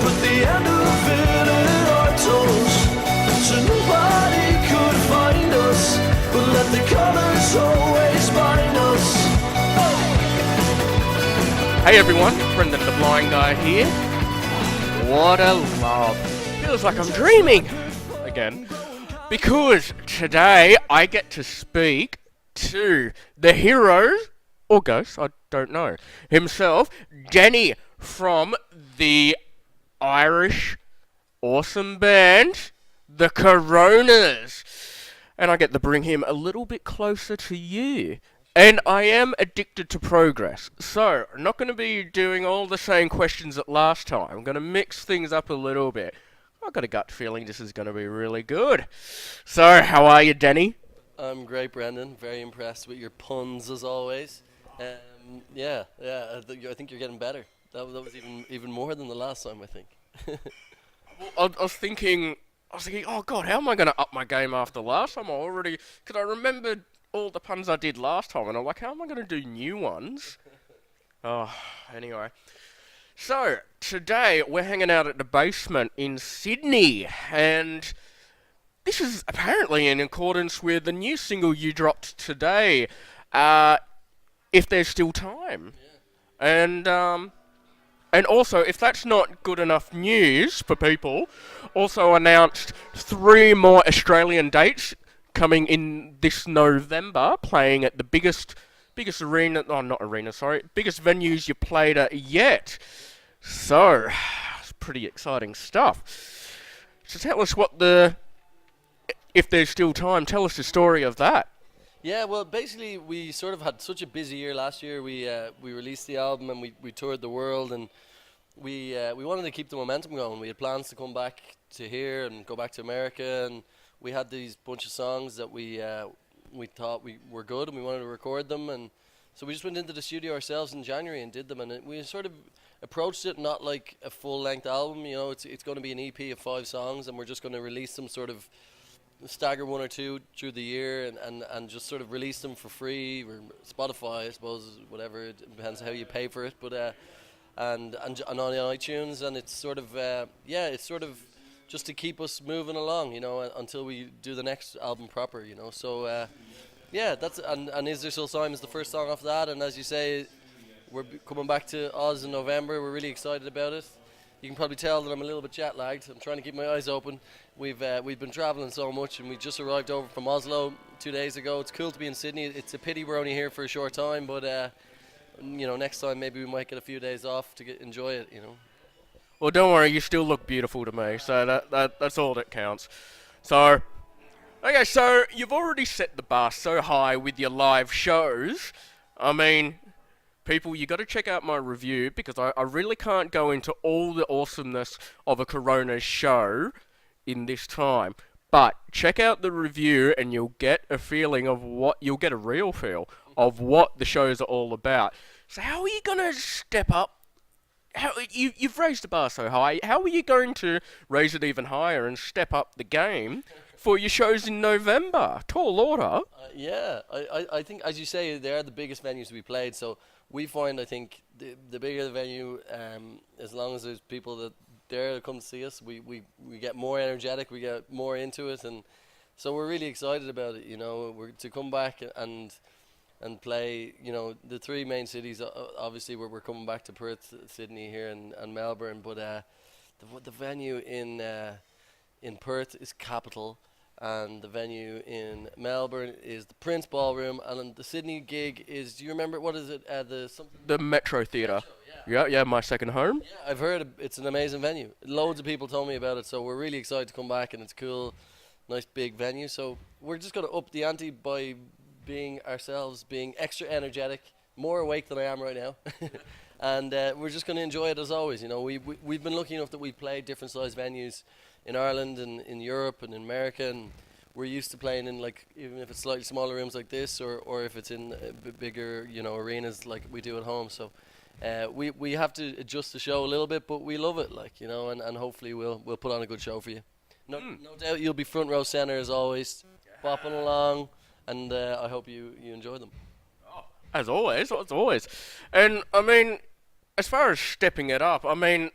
put the end of it in our toes, so nobody could find us, but let the colors always bind us. Hey everyone, Brendan the Blind Guy here. What a love. Feels like I'm dreaming again. Because today I get to speak to the hero, or ghost, I don't know, himself, Denny from the Irish awesome band, the Coronas. And I get to bring him a little bit closer to you. And I am addicted to progress, so I'm not going to be doing all the same questions as last time. I'm going to mix things up a little bit. I've got a gut feeling this is going to be really good. So, how are you, Denny? I'm great, Brendan. Very impressed with your puns as always. Yeah. I think you're getting better. That was even more than the last time, I think. I was thinking, oh God, how am I going to up my game after last time? Because I remembered all the puns I did last time, and I'm like, how am I going to do new ones? Oh, anyway. So, today we're hanging out at the basement in Sydney, and this is apparently in accordance with the new single you dropped today, If There's Still Time. Yeah. And also, if that's not good enough news for people, also announced 3 more Australian dates coming in this November, playing at the biggest biggest venues you played at yet. So, it's pretty exciting stuff. So tell us if there's still time, tell us the story of that. Yeah, well, basically, we sort of had such a busy year last year. We released the album and we toured the world, and we wanted to keep the momentum going. We had plans to come back to here and go back to America, and we had these bunch of songs that we thought we were good, and we wanted to record them, and so we just went into the studio ourselves in January and did them, and we sort of approached it not like a full-length album. You know, it's going to be an EP of 5 songs, and we're just going to release them sort of stagger 1 or 2 through the year, and just sort of release them for free, or Spotify, I suppose, whatever. It depends how you pay for it, but and on iTunes, and it's sort of it's sort of just to keep us moving along, you know, until we do the next album proper, you know. So that's and Is There Still Time is the first song off that, and as you say, we're coming back to Oz in November. We're really excited about it. You can probably tell that I'm a little bit jet lagged. I'm trying to keep my eyes open. We've been traveling so much, and we just arrived over from Oslo 2 days ago. It's cool to be in Sydney. It's a pity we're only here for a short time, but you know, next time maybe we might get a few days off to enjoy it, you know. Well, don't worry, you still look beautiful to me, so that's all that counts. So, okay, so you've already set the bar so high with your live shows. I mean, people, you got to check out my review, because I really can't go into all the awesomeness of a Corona show in this time. But check out the review, and you'll get a real feel of what the shows are all about. So how are you going to step up? You've raised the bar so high. How are you going to raise it even higher and step up the game for your shows in November? Tall order. I think, as you say, they are the biggest venues we played. So we find, I think, the bigger the venue, as long as there's people that dare to come to see us, we get more energetic, we get more into it, and so we're really excited about it. You know, we're to come back and play, you know, the 3 main cities. Obviously, we're coming back to Perth, Sydney here, and Melbourne. But the venue in Perth is Capital, and the venue in Melbourne is the Prince Ballroom, and the Sydney gig is, do you remember, what is it? The Metro Theatre. Yeah, my second home. Yeah, I've heard it's an amazing venue. Loads of people told me about it, so we're really excited to come back, and it's cool, nice big venue. So we're just going to up the ante by being ourselves, being extra energetic, more awake than I am right now. And we're just going to enjoy it as always. You know, we've been lucky enough that we've played different size venues in Ireland and in Europe and in America, and we're used to playing in, like, even if it's slightly smaller rooms like this, or if it's in bigger, you know, arenas like we do at home. So we have to adjust the show a little bit, but we love it, like, you know, and hopefully we'll put on a good show for you. No doubt you'll be front row center as always, bopping along, and I hope you enjoy them. Oh, as always. And I mean, as far as stepping it up, I mean,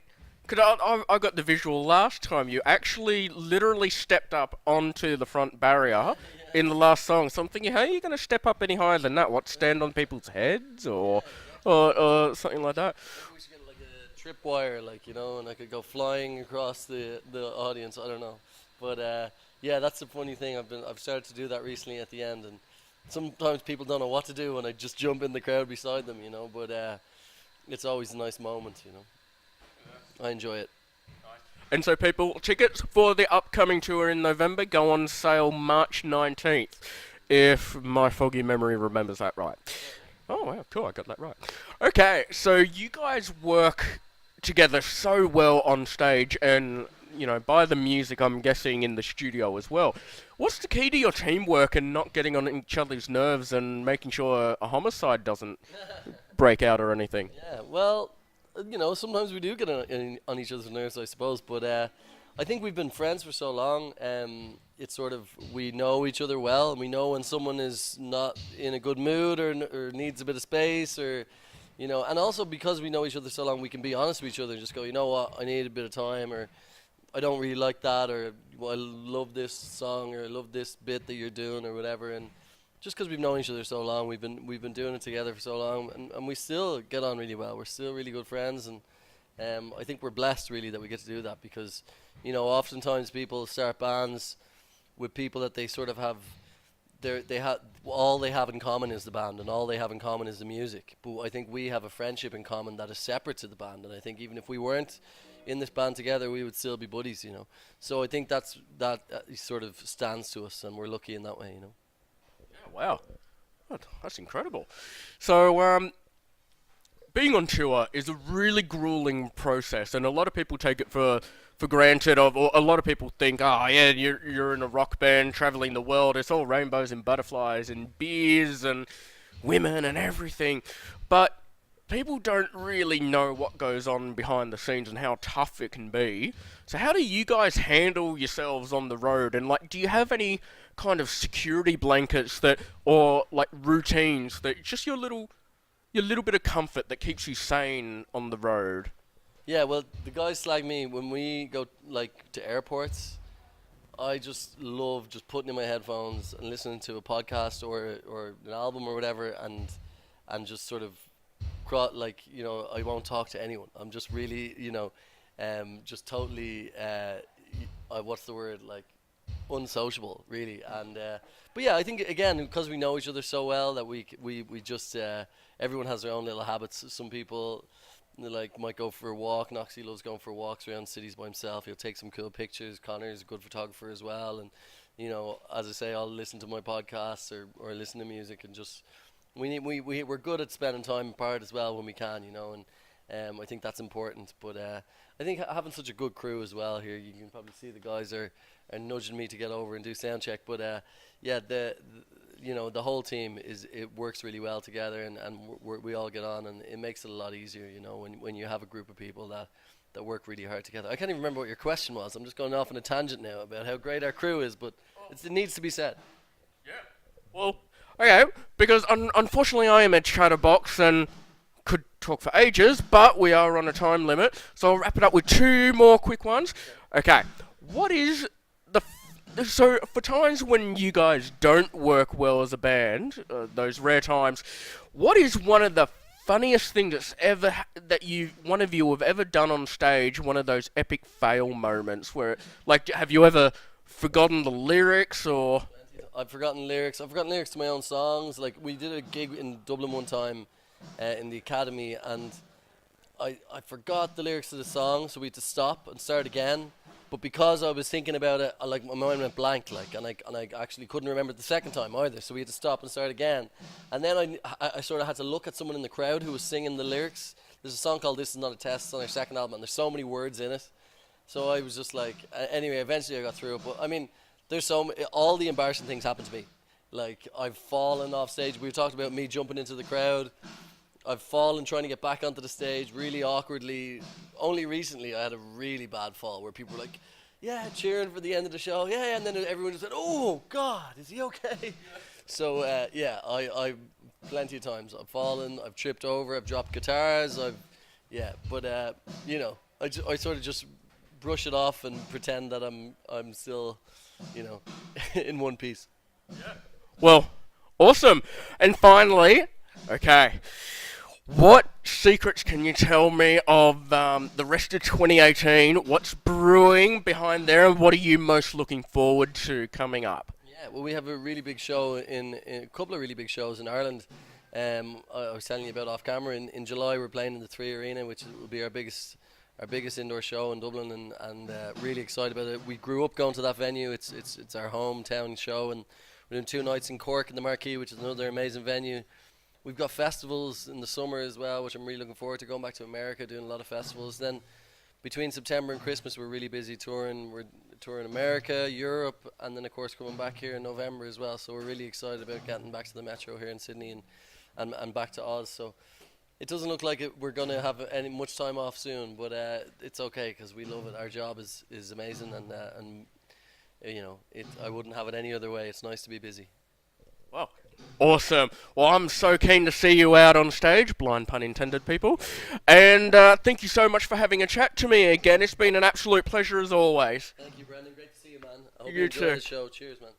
Cause I got the visual last time. You actually literally stepped up onto the front barrier in the last song. So I'm thinking, how are you going to step up any higher than that? What, stand on people's heads or something like that? Maybe we should get like a tripwire, like, you know, and I could go flying across the audience. I don't know, but yeah, that's the funny thing. I've started to do that recently at the end, and sometimes people don't know what to do, and I just jump in the crowd beside them, you know. But it's always a nice moment, you know. I enjoy it. And so people, tickets for the upcoming tour in November go on sale March 19th, if my foggy memory remembers that right. Oh wow, cool, I got that right. Okay, so you guys work together so well on stage and, you know, by the music I'm guessing in the studio as well. What's the key to your teamwork and not getting on each other's nerves and making sure a homicide doesn't break out or anything? Yeah, well, you know, sometimes we do get on each other's nerves, I suppose, but I think we've been friends for so long. It's sort of, we know each other well, and we know when someone is not in a good mood or needs a bit of space, or, you know, and also because we know each other so long, we can be honest with each other and just go, you know what, I need a bit of time, or I don't really like that, or well, I love this song, or I love this bit that you're doing, or whatever. And just because we've known each other so long, we've been doing it together for so long, and we still get on really well. We're still really good friends, and I think we're blessed really that we get to do that, because, you know, oftentimes people start bands with people that they sort of have, all they have in common is the band, and all they have in common is the music. But I think we have a friendship in common that is separate to the band, and I think even if we weren't in this band together, we would still be buddies, you know. So I think that sort of stands to us, and we're lucky in that way, you know. Wow, that's incredible. So, being on tour is a really grueling process, and a lot of people take it for granted. Or a lot of people think, oh yeah, you're in a rock band traveling the world. It's all rainbows and butterflies and beers and women and everything. But people don't really know what goes on behind the scenes and how tough it can be. So how do you guys handle yourselves on the road? And like, do you have any kind of security blankets that, or like routines that just your little bit of comfort that keeps you sane on the road? Yeah, well, the guys slag me when we go like to airports. I just love just putting in my headphones and listening to a podcast or an album or whatever, and just sort of like, you know, I won't talk to anyone. I'm just really, you know, just totally what's the word, like, unsociable really. And but yeah, I think again, because we know each other so well, that we just everyone has their own little habits. Some people like might go for a walk. Noxie loves going for walks around cities by himself. He'll take some cool pictures. Connor's a good photographer as well, and, you know, as I say, I'll listen to my podcasts or listen to music, and just we're good at spending time apart as well when we can, you know. And I think that's important. But I think having such a good crew as well here, you can probably see the guys are nudging me to get over and do sound check. But yeah, you know, the whole team it works really well together, and we all get on, and it makes it a lot easier, you know, when you have a group of people that work really hard together. I can't even remember what your question was. I'm just going off on a tangent now about how great our crew is, but it needs to be said. Yeah. Well, okay, because unfortunately I am a chatterbox and could talk for ages, but we are on a time limit, so I'll wrap it up with two more quick ones. Okay, what is so for times when you guys don't work well as a band, those rare times, what is one of the funniest things that's ever one of you have ever done on stage? One of those epic fail moments where, like, have you ever forgotten the lyrics or? I've forgotten lyrics. I've forgotten lyrics to my own songs. Like, we did a gig in Dublin one time in the Academy, and I forgot the lyrics to the song, so we had to stop and start again. But because I was thinking about it, like, my mind went blank, like, and I actually couldn't remember it the second time either. So we had to stop and start again. And then I sort of had to look at someone in the crowd who was singing the lyrics. There's a song called "This Is Not a Test." It's on our second album, and there's so many words in it. So I was just like, anyway, eventually I got through it. But I mean, there's all the embarrassing things happen to me. Like, I've fallen off stage. We talked about me jumping into the crowd. I've fallen trying to get back onto the stage really awkwardly. Only recently I had a really bad fall where people were like, yeah, cheering for the end of the show. Yeah, and then everyone just said, oh, God, is he okay? So, yeah, I plenty of times I've fallen, I've tripped over, I've dropped guitars, but, you know, I sort of just brush it off and pretend that I'm still, you know, in one piece. Well, awesome. And finally, okay, what secrets can you tell me of the rest of 2018? What's brewing behind there, and what are you most looking forward to coming up? Yeah, well, we have a really big show in a couple of really big shows in Ireland. I was telling you about off camera. In July, we're playing in the Three Arena, which will be our biggest indoor show in Dublin, and really excited about it. We grew up going to that venue. It's our hometown show, and we're doing 2 nights in Cork in the Marquee, which is another amazing venue. We've got festivals in the summer as well, which I'm really looking forward to, going back to America, doing a lot of festivals. Then between September and Christmas, we're really busy touring. We're touring America, Europe, and then of course coming back here in November as well. So we're really excited about getting back to the Metro here in Sydney and back to Oz. So it doesn't look like we're going to have any much time off soon, but it's okay because we love it. Our job is amazing, and you know, I wouldn't have it any other way. It's nice to be busy. Well, awesome. Well, I'm so keen to see you out on stage, blind pun intended, people. And thank you so much for having a chat to me again. It's been an absolute pleasure as always. Thank you, Brendan. Great to see you, man. I hope You you enjoy too. the show. Cheers, man.